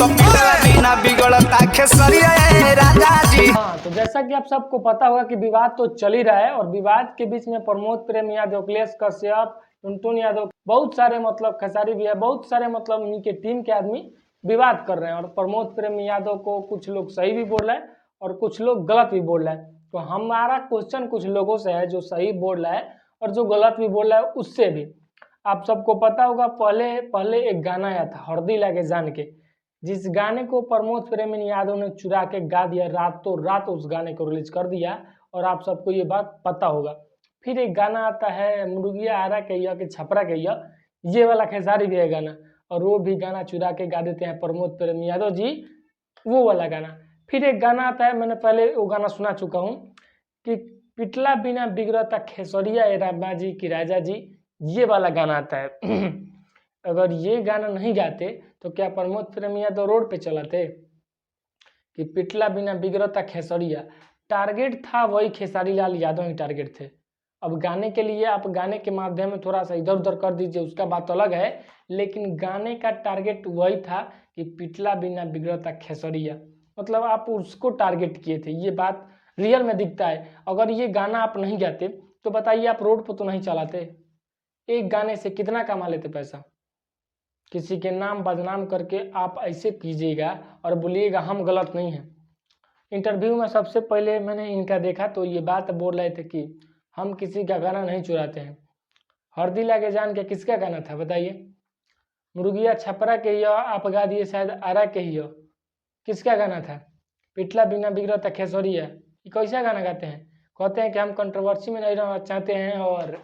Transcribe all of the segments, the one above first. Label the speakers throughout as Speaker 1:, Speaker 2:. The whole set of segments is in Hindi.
Speaker 1: तो पिटला बिना बिगड़ता खेसरिया राजा जी।
Speaker 2: हाँ, तो जैसा कि आप सबको पता होगा कि विवाद तो चल ही रहा है और विवाद के बीच में प्रमोद प्रेम यादव, अखिलेश कश्यप, टुनटुन यादव, बहुत सारे मतलब खेसारी भी है, बहुत सारे मतलब उनके टीम के आदमी विवाद कर रहे हैं और प्रमोद प्रेम यादव को कुछ लोग सही भी बोल रहे हैं और कुछ लोग गलत भी बोल रहे हैं। तो हमारा क्वेश्चन कुछ लोगों से है जो सही बोल रहा है और जो गलत भी बोल रहा है उससे भी। आप सबको पता होगा पहले पहले एक गाना आया था हरदी लागे जान के, जिस गाने को प्रमोद प्रेम यादव ने चुरा के गा दिया, रातों रात उस गाने को रिलीज कर दिया और आप सबको ये बात पता होगा। फिर एक गाना आता है मुर्गिया आरा कहिया कि छपरा कहिया, ये वाला खेसारी भी है गाना और वो भी गाना चुरा के गा देते हैं प्रमोद प्रेम यादव जी, वो वाला गाना। फिर एक गाना आता है, मैंने पहले वो गाना सुना चुका हूँ कि पिटला बिना बिगड़ता खेसरिया ए रामा जी की राजा जी, ये वाला गाना आता है। अगर ये गाना नहीं गाते तो क्या प्रमोद प्रेम यादव रोड पे चलाते कि पिटला बिना बिगड़ता खेसरिया? टारगेट था वही खेसारी लाल यादव ही टारगेट थे। अब गाने के लिए आप गाने के माध्यम में थोड़ा सा इधर उधर कर दीजिए, उसका बात अलग है, लेकिन गाने का टारगेट वही था कि पिटला बिना बिगड़ता खेसरिया, मतलब आप उसको टारगेट किए थे। ये बात रियल में दिखता है। अगर ये गाना आप नहीं गाते तो बताइए आप रोड पर तो नहीं चलाते। एक गाने से कितना कमा लेते पैसा? किसी के नाम बदनाम करके आप ऐसे कीजिएगा और बोलिएगा हम गलत नहीं हैं। इंटरव्यू में सबसे पहले मैंने इनका देखा तो ये बात बोल रहे थे कि हम किसी का गाना नहीं चुराते हैं। हरदी लागे जान के किसका गाना था बताइए? मुर्गिया छपरा के ही हो, आप गा दिए शायद आरा के ही हो, किसका गाना था? पिटला बिना बिगड़ता खेसरिया, ये कैसा गाना गाते हैं? कहते हैं कि हम कंट्रोवर्सी में नहीं रहना चाहते हैं और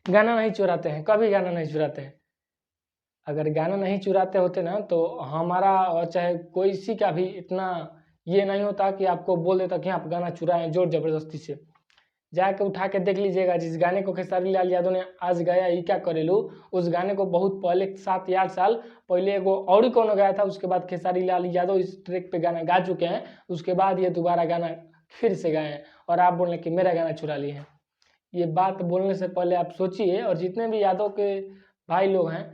Speaker 2: गाना नहीं चुराते हैं, कभी गाना नहीं चुराते हैं। अगर गाना नहीं चुराते होते ना तो हमारा और चाहे कोई सी का भी इतना ये नहीं होता कि आपको बोल देता कि आप गाना चुराएं जोर जबरदस्ती से। जाके उठा के देख लीजिएगा, जिस गाने को खेसारी लाल यादव ने आज गाया ई क्या करेलू, उस गाने को बहुत पहले 7-8 साल पहले एगो और ही कौन गाया था, उसके बाद खेसारी लाल यादव इस ट्रैक पे गाना गा चुके हैं, उसके बाद ये दोबारा गाना फिर से गाए हैं और आप बोल रहे कि मेरा गाना चुरा लिए हैं। ये बात बोलने से पहले आप सोचिए। और जितने भी यादव के भाई लोग हैं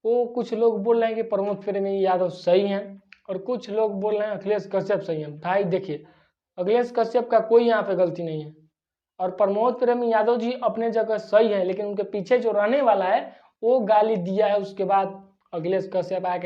Speaker 2: वो कुछ लोग बोल रहे हैं कि प्रमोद प्रेम यादव सही हैं और कुछ लोग बोल रहे हैं अखिलेश कश्यप सही हैं। भाई देखिए, अखिलेश कश्यप का कोई यहाँ पे गलती नहीं है और प्रमोद प्रेम यादव जी अपने जगह सही है, लेकिन उनके पीछे जो रहने वाला है वो गाली दिया है। उसके बाद अखिलेश कश्यप आके